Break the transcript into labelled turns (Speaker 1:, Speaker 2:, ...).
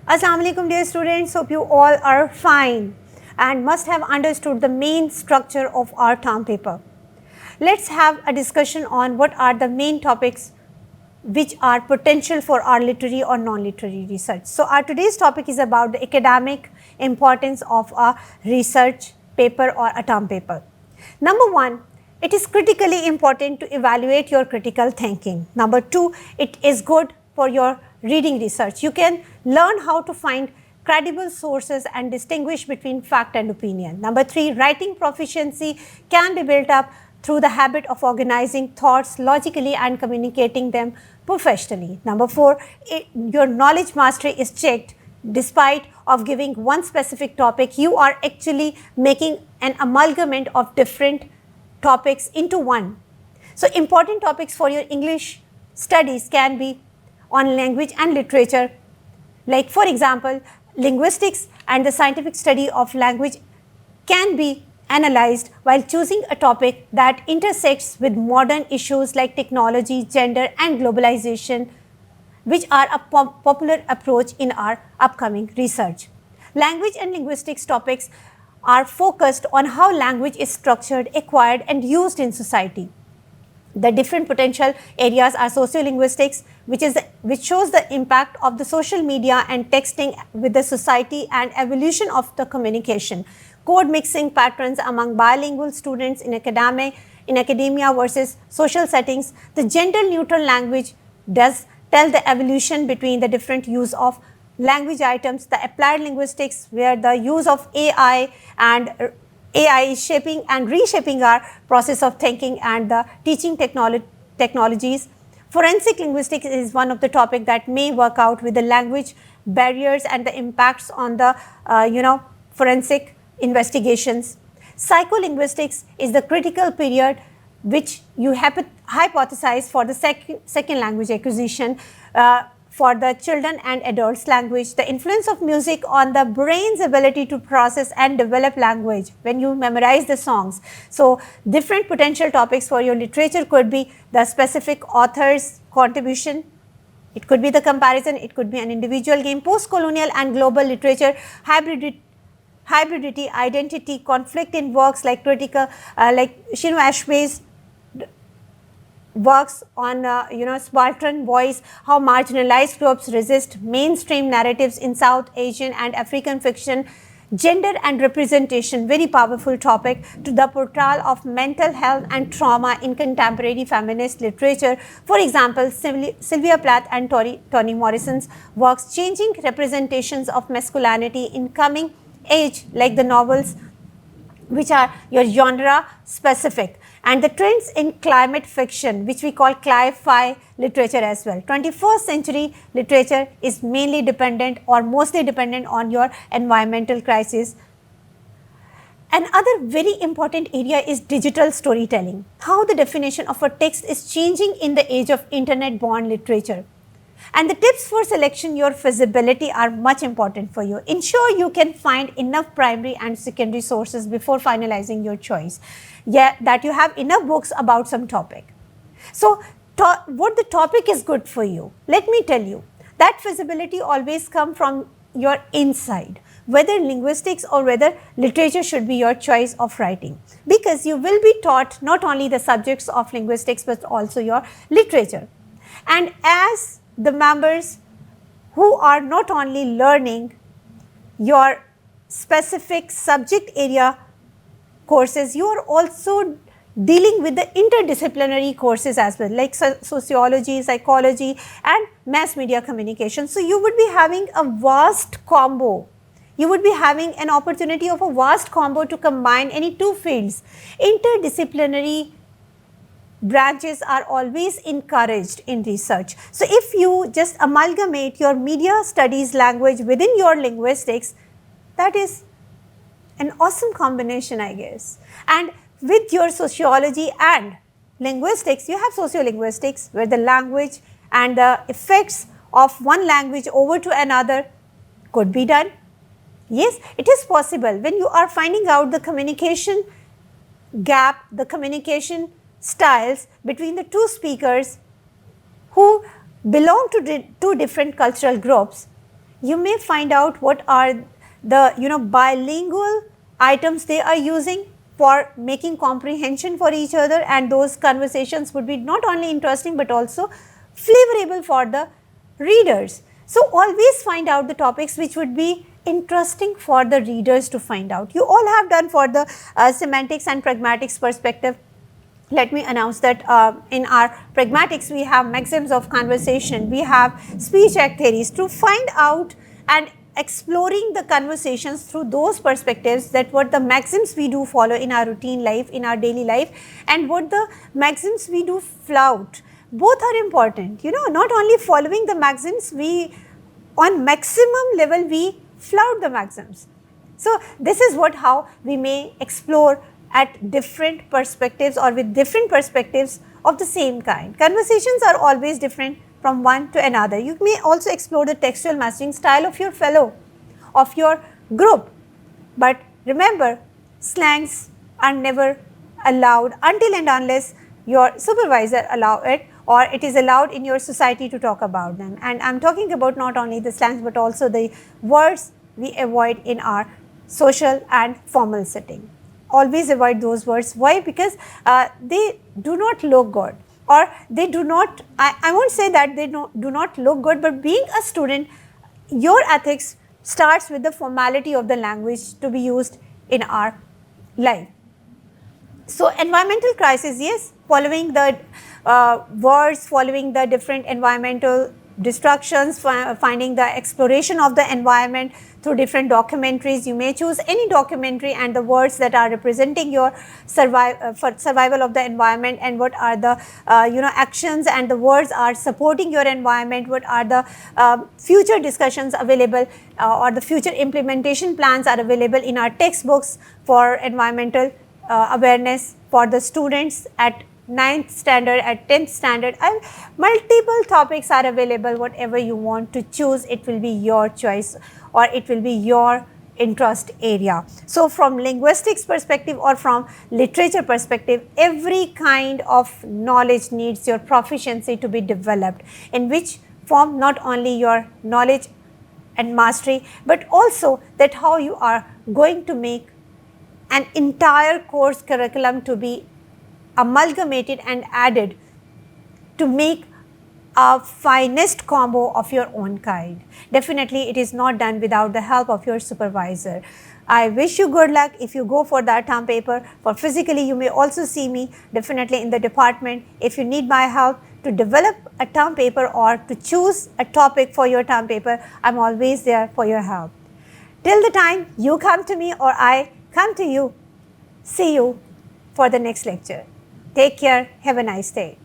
Speaker 1: Assalamu alaikum dear students, hope you all are fine and must have understood the main structure of our term paper. Let's have a discussion on what are the main topics which are potential for our literary or non-literary research. So our today's topic is about the academic importance of a research paper or a term paper. Number one, it is critically important to evaluate your critical thinking. Number two, it is good for your reading research. You can learn how to find credible sources and distinguish between fact and opinion. Number three, writing proficiency can be built up through the habit of organizing thoughts logically and communicating them professionally. Number four, your knowledge mastery is checked. Despite of giving one specific topic, you are actually making an amalgamate of different topics into one. So important topics for your English studies can be on language and literature, like for example, linguistics and the scientific study of language can be analyzed while choosing a topic that intersects with modern issues like technology, gender and globalization, which are a popular approach in our upcoming research. Language and linguistics topics are focused on how language is structured, acquired and used in society. The different potential areas are sociolinguistics, which shows the impact of the social media and texting with the society and evolution of the communication. Code mixing patterns among bilingual students in academia versus social settings. The gender neutral language does tell the evolution between the different use of language items. The applied linguistics, where the use of AI is shaping and reshaping our process of thinking and the teaching technologies. Forensic linguistics is one of the topics that may work out with the language barriers and the impacts on the forensic investigations. Psycholinguistics is the critical period which you hypothesize for the second language acquisition for the children and adults language. The influence of music on the brain's ability to process and develop language when you memorize the songs. So different potential topics for your literature could be the specific author's contribution. It could be the comparison, it could be an individual game, post-colonial and global literature, hybridity, identity, conflict in works like critical, like Chinua Achebe's works on subaltern voice, how marginalized groups resist mainstream narratives in South Asian and African fiction. Gender and representation, very powerful topic, to the portrayal of mental health and trauma in contemporary feminist literature. For example, Sylvia Plath and Toni Morrison's works, changing representations of masculinity in coming age, like the novels which are your genre specific, and the trends in climate fiction, which we call cli-fi literature as well. 21st century literature is mainly dependent or mostly dependent on your environmental crisis. Another very important area is digital storytelling, how the definition of a text is changing in the age of internet-born literature. And the tips for selection your feasibility are much important for you. Ensure you can find enough primary and secondary sources before finalizing your choice. That you have enough books about some topic. So, what the topic is good for you? Let me tell you, that feasibility always comes from your inside, whether linguistics or whether literature should be your choice of writing. Because you will be taught not only the subjects of linguistics but also your literature. And as the members who are not only learning your specific subject area courses, you are also dealing with the interdisciplinary courses as well, like sociology, psychology and mass media communication. So you would be having a vast combo. You would be having an opportunity of a vast combo to combine any two fields. Interdisciplinary branches are always encouraged in research. So if you just amalgamate your media studies language within your linguistics, that is an awesome combination, I guess. And with your sociology and linguistics, you have sociolinguistics, where the language and the effects of one language over to another could be done. Yes, it is possible when you are finding out the communication gap, the communication styles between the two speakers who belong to two different cultural groups. you may find out what are the bilingual items they are using for making comprehension for each other, and those conversations would be not only interesting but also flavorable for the readers. So, always find out the topics which would be interesting for the readers to find out. You all have done for the semantics and pragmatics perspective. Let me announce that in our pragmatics we have maxims of conversation, we have speech act theories to find out and exploring the conversations through those perspectives, that what the maxims we do follow in our routine life, in our daily life, and what the maxims we do flout. Both are important, not only following the maxims, we on maximum level we flout the maxims. So, this is how we may explore at different perspectives or with different perspectives of the same kind. Conversations are always different from one to another. You may also explore the textual messaging style of your fellow, of your group. But remember, slangs are never allowed until and unless your supervisor allow it, or it is allowed in your society to talk about them. And I am talking about not only the slangs but also the words we avoid in our social and formal setting. Always avoid those words. Why? Because they do not look good, or they do not, I won't say that they do not look good, but being a student, your ethics starts with the formality of the language to be used in our life. So, environmental crisis, yes, following the words, following the different environmental destructions, finding the exploration of the environment through different documentaries. You may choose any documentary and the words that are representing your survival of the environment, and what are the actions and the words are supporting your environment, what are the future discussions available or the future implementation plans are available in our textbooks for environmental awareness for the students at 9th standard, at 10th standard, and multiple topics are available. Whatever you want to choose, it will be your choice, or it will be your interest area. So, from linguistics perspective or from literature perspective, every kind of knowledge needs your proficiency to be developed, in which form not only your knowledge and mastery, but also that how you are going to make an entire course curriculum to be amalgamated and added to make a finest combo of your own kind. Definitely it is not done without the help of your supervisor. I wish you good luck if you go for that term paper. For physically, you may also see me definitely in the department. If you need my help to develop a term paper or to choose a topic for your term paper, I am always there for your help. Till the time you come to me or I come to you, see you for the next lecture. Take care. Have a nice day.